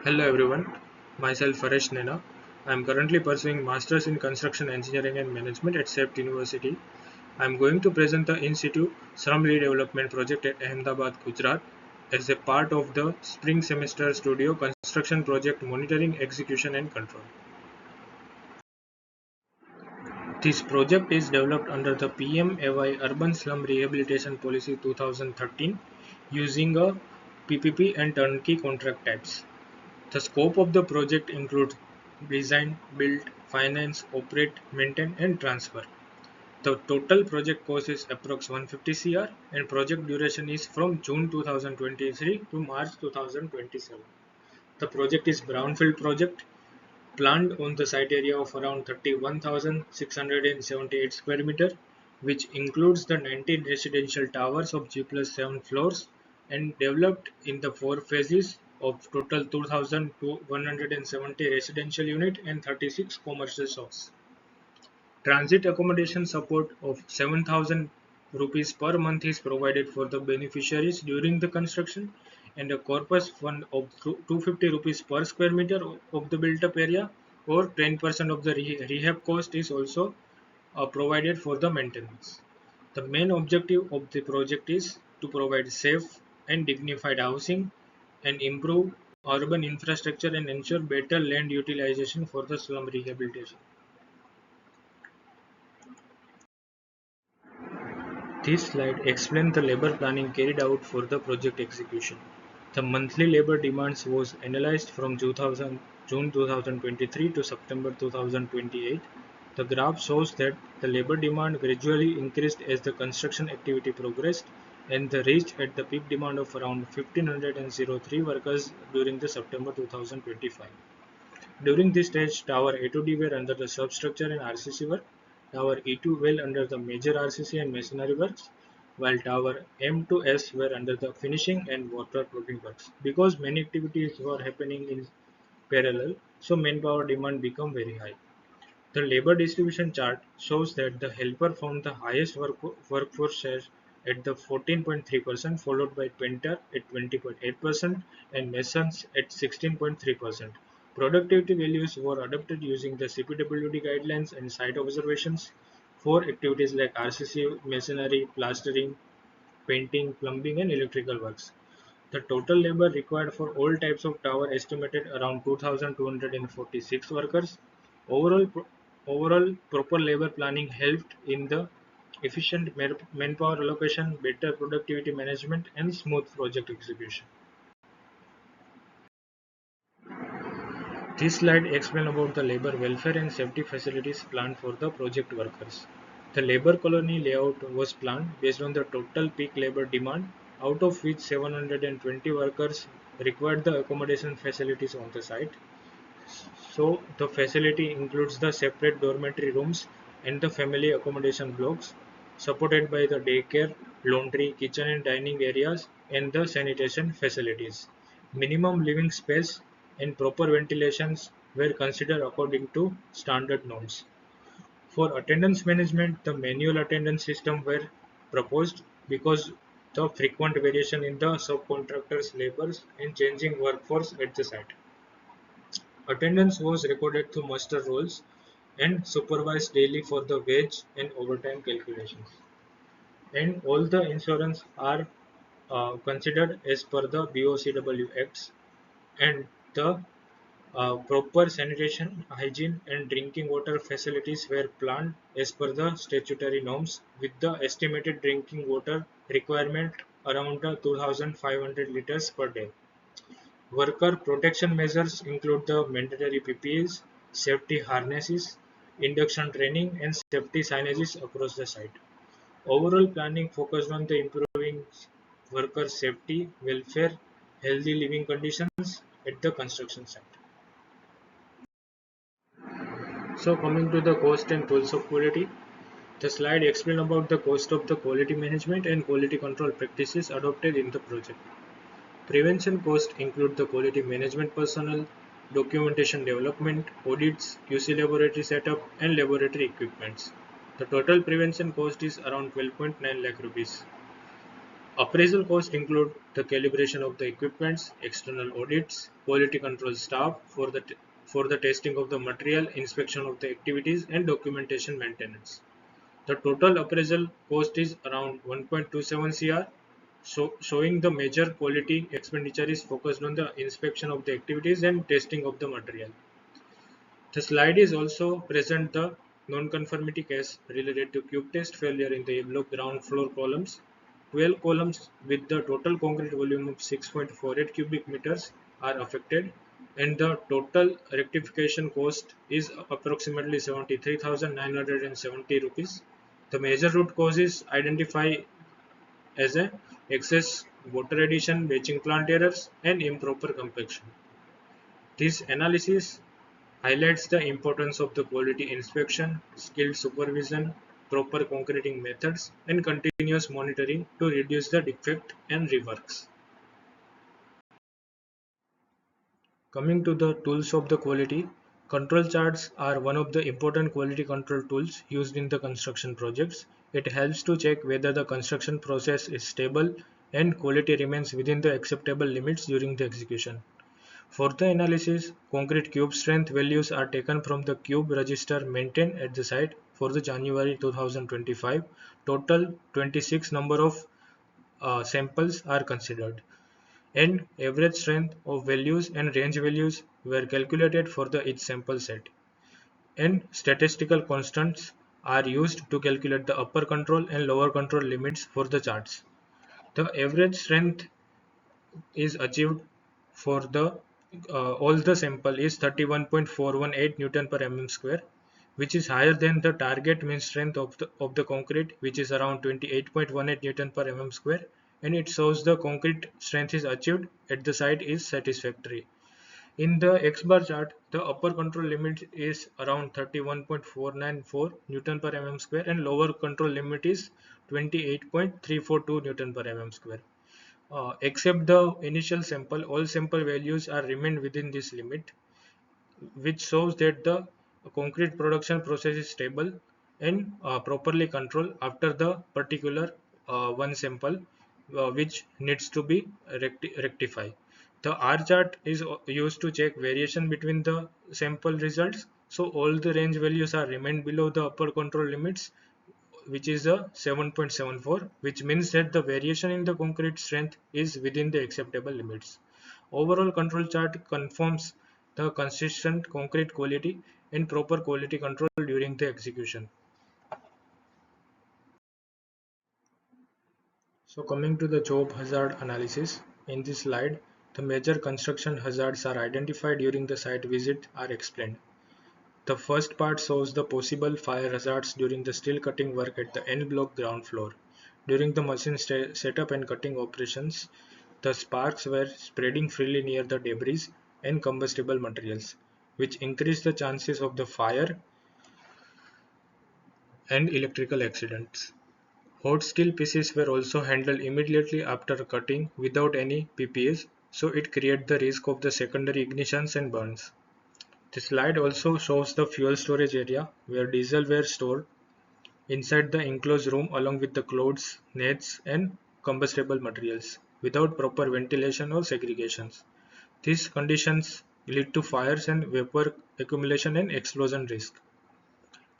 Hello everyone, myself Faresh Nena. I am currently pursuing Masters in Construction Engineering and Management at SEPT University. I am going to present the In situ slum redevelopment project at Ahmedabad, Gujarat as a part of the Spring Semester Studio Construction Project Monitoring, Execution and Control. This project is developed under the PMAY Urban Slum Rehabilitation Policy 2013 using a PPP and turnkey contract types. The scope of the project includes design, build, finance, operate, maintain and transfer. The total project cost is approx 150 Cr and project duration is from June 2023 to March 2027. The project is brownfield project planned on the site area of around 31,678 square meter, which includes the 19 residential towers of G+7 floors and developed in the 4 phases of total 2,170 residential unit and 36 commercial shops. Transit accommodation support of 7,000 rupees per month is provided for the beneficiaries during the construction, and a corpus fund of 250 rupees per square meter of the built up area or 10% of the rehab cost is also provided for the maintenance. The main objective of the project is to provide safe and dignified housing and improve urban infrastructure and ensure better land utilization for the slum rehabilitation. This slide explains the labor planning carried out for the project execution. The monthly labor demands was analyzed from June 2023 to September 2028. The graph shows that the labor demand gradually increased as the construction activity progressed and reached at the peak demand of around 1503 workers during the September 2025. During this stage, Tower A to D were under the substructure and RCC work, Tower E to well under the major RCC and masonry works, while Tower M to S were under the finishing and waterproofing works. Because many activities were happening in parallel, so manpower demand became very high. The labor distribution chart shows that the helper found the highest workforce share at the 14.3%, followed by painter at 20.8% and masons at 16.3%. Productivity values were adopted using the CPWD guidelines and site observations for activities like RCC, masonry, plastering, painting, plumbing and electrical works. The total labor required for all types of tower estimated around 2,246 workers. Overall, overall proper labor planning helped in the efficient manpower allocation, better productivity management, and smooth project execution. This slide explains about the labor welfare and safety facilities planned for the project workers. The labor colony layout was planned based on the total peak labor demand, out of which 720 workers required the accommodation facilities on the site. So the facility includes the separate dormitory rooms and the family accommodation blocks, supported by the daycare, laundry, kitchen and dining areas and the sanitation facilities. Minimum living space and proper ventilations were considered according to standard norms. For attendance management, the manual attendance system were proposed because the frequent variation in the subcontractors' labors and changing workforce at the site. Attendance was recorded through muster rolls and supervised daily for the wage and overtime calculations. And all the insurance are considered as per the BOCW Acts, and the proper sanitation, hygiene and drinking water facilities were planned as per the statutory norms, with the estimated drinking water requirement around 2,500 liters per day. Worker protection measures include the mandatory PPEs, safety harnesses, induction training, and safety signages across the site. Overall planning focused on the improving worker safety, welfare, healthy living conditions at the construction site. So coming to the cost and tools of quality, the slide explains about the cost of the quality management and quality control practices adopted in the project. Prevention costs include the quality management personnel, documentation development, audits, QC laboratory setup, and laboratory equipments. The total prevention cost is around 12.9 lakh rupees. Appraisal costs include the calibration of the equipments, external audits, quality control staff for the testing of the material, inspection of the activities, and documentation maintenance. The total appraisal cost is around 1.27 Cr, showing the major quality expenditure is focused on the inspection of the activities and testing of the material. The slide is also present the non-conformity case related to cube test failure in the block ground floor columns. 12 columns with the total concrete volume of 6.48 cubic meters are affected, and the total rectification cost is approximately 73,970 rupees. The major root causes identified as a excess water addition, batching plant errors, and improper compaction. This analysis highlights the importance of the quality inspection, skilled supervision, proper concreting methods, and continuous monitoring to reduce the defect and reworks. Coming to the tools of the quality, control charts are one of the important quality control tools used in the construction projects. It helps to check whether the construction process is stable and quality remains within the acceptable limits during the execution. For the analysis, concrete cube strength values are taken from the cube register maintained at the site for the January 2025. Total 26 number of samples are considered, and average strength of values and range values were calculated for the each sample set. And statistical constants are used to calculate the upper control and lower control limits for the charts. The average strength is achieved for the all the sample is 31.418 Newton per mm square, which is higher than the target mean strength of the concrete, which is around 28.18 Newton per mm square, and it shows the concrete strength is achieved at the site is satisfactory. In the X bar chart, the upper control limit is around 31.494 Newton per mm square, and lower control limit is 28.342 Newton per mm square. Except the initial sample, all sample values are remained within this limit, which shows that the concrete production process is stable and properly controlled after the particular one sample, which needs to be rectified. The R chart is used to check variation between the sample results. So all the range values are remained below the upper control limits, which is a 7.74, which means that the variation in the concrete strength is within the acceptable limits. Overall control chart confirms the consistent concrete quality and proper quality control during the execution. So coming to the job hazard analysis, in this slide, the major construction hazards are identified during the site visit are explained. The first part shows the possible fire hazards during the steel cutting work at the N block ground floor. During the machine setup and cutting operations, the sparks were spreading freely near the debris and combustible materials, which increased the chances of the fire and electrical accidents. Hot steel pieces were also handled immediately after cutting without any PPAs, so it created the risk of the secondary ignitions and burns. The slide also shows the fuel storage area where diesel were stored inside the enclosed room along with the clothes, nets, and combustible materials without proper ventilation or segregations. These conditions lead to fires and vapor accumulation and explosion risk.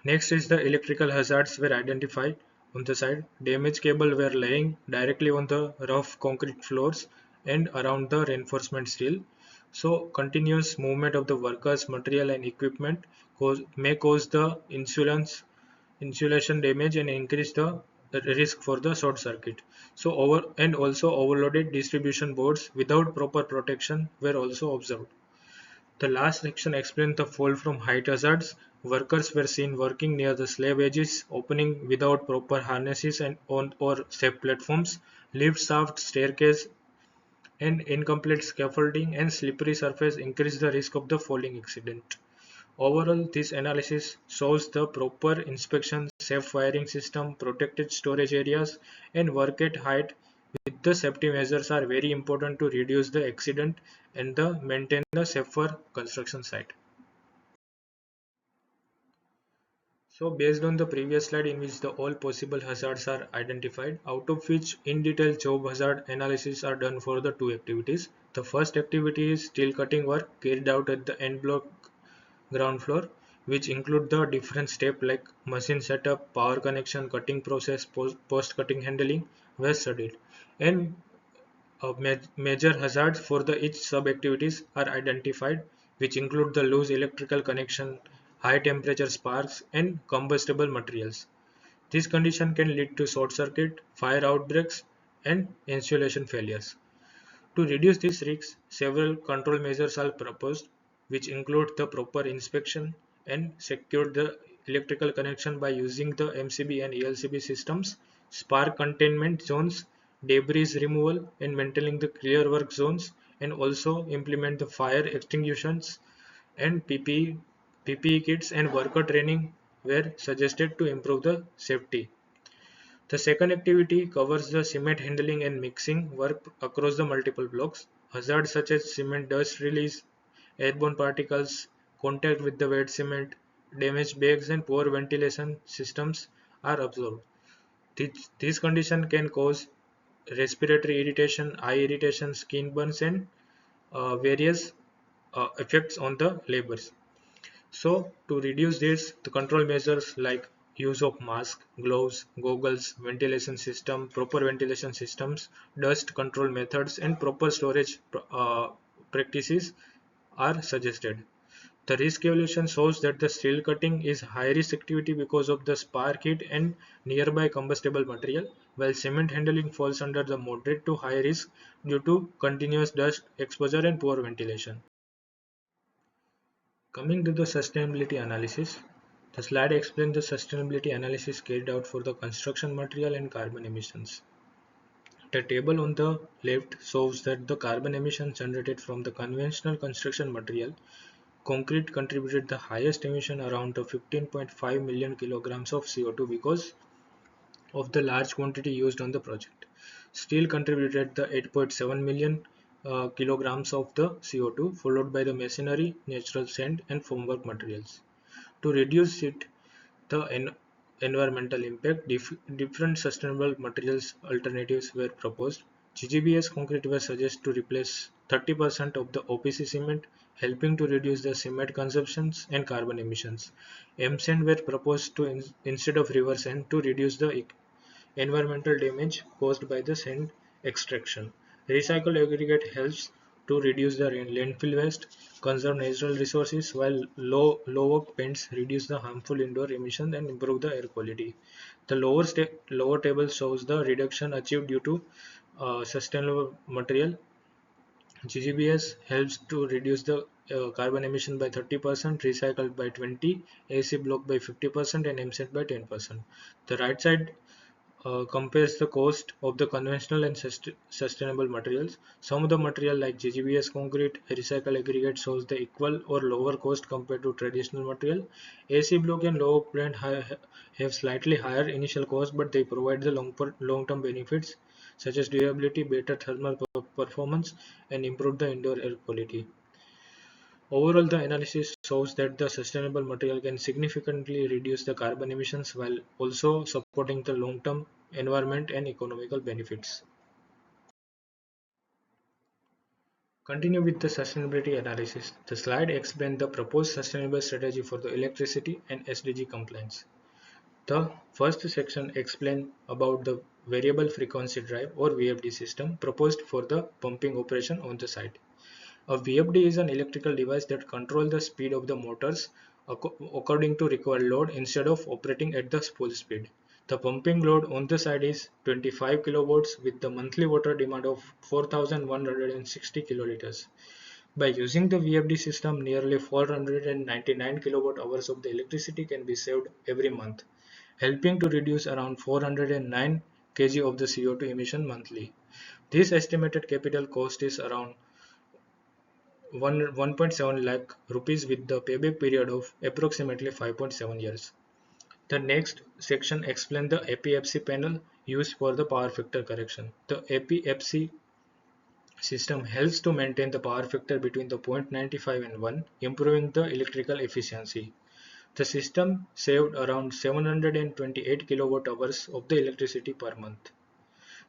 Next is the electrical hazards were identified on the side. Damaged cable were laying directly on the rough concrete floors and around the reinforcement steel. So continuous movement of the workers, material and equipment may cause the insulation damage and increase the risk for the short circuit. So also overloaded distribution boards without proper protection were also observed. The last section explains the fall from height hazards. Workers were seen working near the slab edges, opening without proper harnesses and on or safe platforms, lift shaft, staircase, and incomplete scaffolding and slippery surface increase the risk of the falling accident. Overall, this analysis shows the proper inspection, safe wiring system, protected storage areas, and work at height with the safety measures are very important to reduce the accident and maintain the safer construction site. So based on the previous slide in which the all possible hazards are identified, out of which in detail job hazard analysis are done for the two activities. The first activity is steel cutting work carried out at the end block ground floor, which include the different steps like machine setup, power connection, cutting process, post cutting handling were studied. And major hazards for the each sub-activities are identified, which include the loose electrical connection, high temperature sparks, and combustible materials. This condition can lead to short circuit, fire outbreaks, and insulation failures. To reduce these risks, several control measures are proposed, which include the proper inspection and secure the electrical connection by using the MCB and ELCB systems, spark containment zones, debris removal, and maintaining the clear work zones, and also implement the fire extinguishers and PPE kits and worker training were suggested to improve the safety. The second activity covers the cement handling and mixing work across the multiple blocks. Hazards such as cement dust release, airborne particles, contact with the wet cement, damaged bags, and poor ventilation systems are observed. These conditions can cause respiratory irritation, eye irritation, skin burns, and various effects on the laborers. So, to reduce this, the control measures like use of mask, gloves, goggles, ventilation system, proper ventilation systems, dust control methods, and proper storage practices are suggested. The risk evaluation shows that the steel cutting is high risk activity because of the spark heat and nearby combustible material, while cement handling falls under the moderate to high risk due to continuous dust exposure and poor ventilation. Coming to the sustainability analysis, the slide explains the sustainability analysis carried out for the construction material and carbon emissions. The table on the left shows that the carbon emissions generated from the conventional construction material, concrete contributed the highest emission around the 15.5 million kilograms of CO2 because of the large quantity used on the project. Steel contributed the 8.7 million kilograms of the CO2, followed by the machinery, natural sand, and formwork materials. To reduce it, the environmental impact, different sustainable materials alternatives were proposed. GGBS concrete was suggested to replace 30% of the OPC cement, helping to reduce the cement consumptions and carbon emissions. M-sand were proposed to instead of river sand to reduce the environmental damage caused by the sand extraction. Recycled aggregate helps to reduce the landfill waste, conserve natural resources, while lower paints reduce the harmful indoor emissions and improve the air quality. The lower table shows the reduction achieved due to sustainable material. GGBS helps to reduce the carbon emission by 30%, recycled by 20, AC block by 50%, and MSET by 10%. The right side compares the cost of the conventional and sustainable materials. Some of the material like GGBS concrete, recycled aggregate shows the equal or lower cost compared to traditional material. AC block and low plant have slightly higher initial cost, but they provide the long-term benefits such as durability, better thermal performance, and improve the indoor air quality. Overall, the analysis shows that the sustainable material can significantly reduce the carbon emissions while also supporting the long-term environment and economical benefits. Continue with the sustainability analysis. The slide explains the proposed sustainable strategy for the electricity and SDG compliance. The first section explains about the variable frequency drive or VFD system proposed for the pumping operation on the site. A VFD is an electrical device that controls the speed of the motors according to required load instead of operating at the full speed. The pumping load on the side is 25 kilowatts with the monthly water demand of 4160 kiloliters. By using the VFD system, nearly 499 kilowatt hours of the electricity can be saved every month, helping to reduce around 409 kg of the CO2 emission monthly. This estimated capital cost is around 1.7 lakh rupees with the payback period of approximately 5.7 years. The next section explains the APFC panel used for the power factor correction. The APFC system helps to maintain the power factor between the 0.95 and 1, improving the electrical efficiency. The system saved around 728 kilowatt hours of the electricity per month.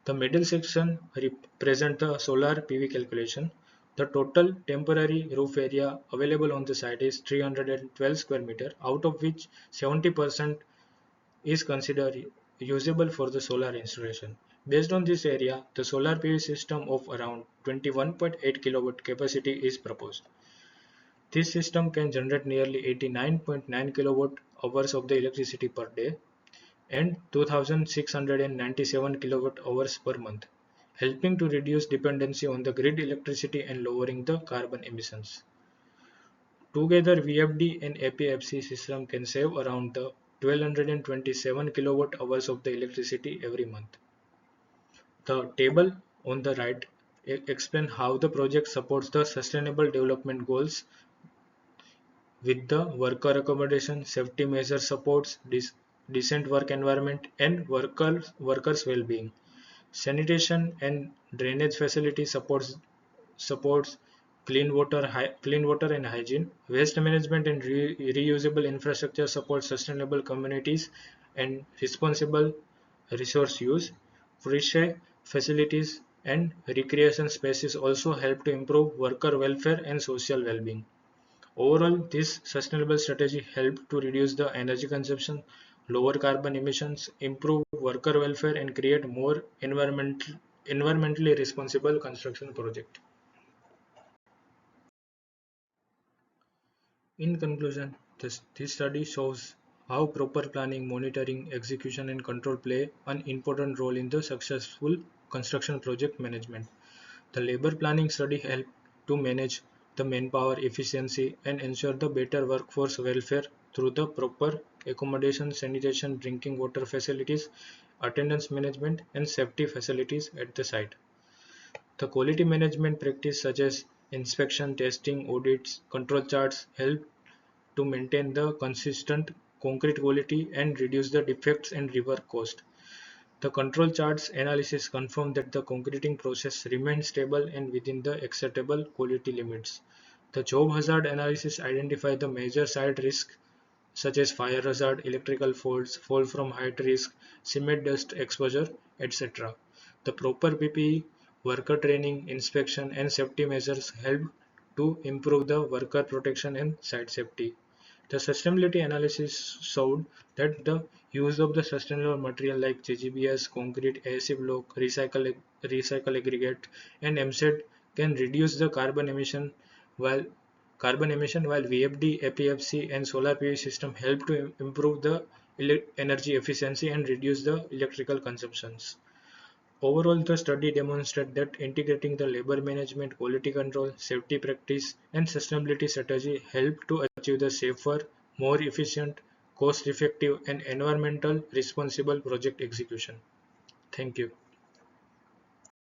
The middle section represents the solar PV calculation. The total temporary roof area available on the site is 312 square meter, out of which 70% is considered usable for the solar installation. Based on this area, the solar PV system of around 21.8 kilowatt capacity is proposed. This system can generate nearly 89.9 kilowatt hours of the electricity per day and 2697 kilowatt hours per month, helping to reduce dependency on the grid electricity and lowering the carbon emissions. Together, VFD and APFC system can save around the 1227 kilowatt hours of the electricity every month. The table on the right explains how the project supports the sustainable development goals with the worker accommodation, safety measures supports decent work environment and workers well-being. Sanitation and drainage facility supports clean water and hygiene. Waste management and reusable infrastructure supports sustainable communities and responsible resource use. Fresh air facilities and recreation spaces also help to improve worker welfare and social well-being. Overall, this sustainable strategy helped to reduce the energy consumption, lower carbon emissions, improve worker welfare, and create more environmentally responsible construction project. In conclusion, this study shows how proper planning, monitoring, execution, and control play an important role in the successful construction project management. The labor planning study helped to manage the manpower efficiency and ensure the better workforce welfare through the proper accommodation, sanitation, drinking water facilities, attendance management, and safety facilities at the site. The quality management practice such as inspection, testing, audits, control charts help to maintain the consistent concrete quality and reduce the defects and rework cost. The control charts analysis confirmed that the concreting process remained stable and within the acceptable quality limits. The job hazard analysis identified the major site risks such as fire hazard, electrical faults, fall from height risk, cement dust exposure, etc. The proper PPE, worker training, inspection, and safety measures help to improve the worker protection and site safety. The sustainability analysis showed that the use of the sustainable material like GGBS, concrete, ASC block, recycle aggregate, and MCED can reduce the while carbon emission, while VFD, APFC, and solar PV system help to improve the energy efficiency and reduce the electrical consumptions. Overall, the study demonstrates that integrating the labor management, quality control, safety practice, and sustainability strategy help to achieve the safer, more efficient, cost-effective, and environmental responsible project execution. Thank you.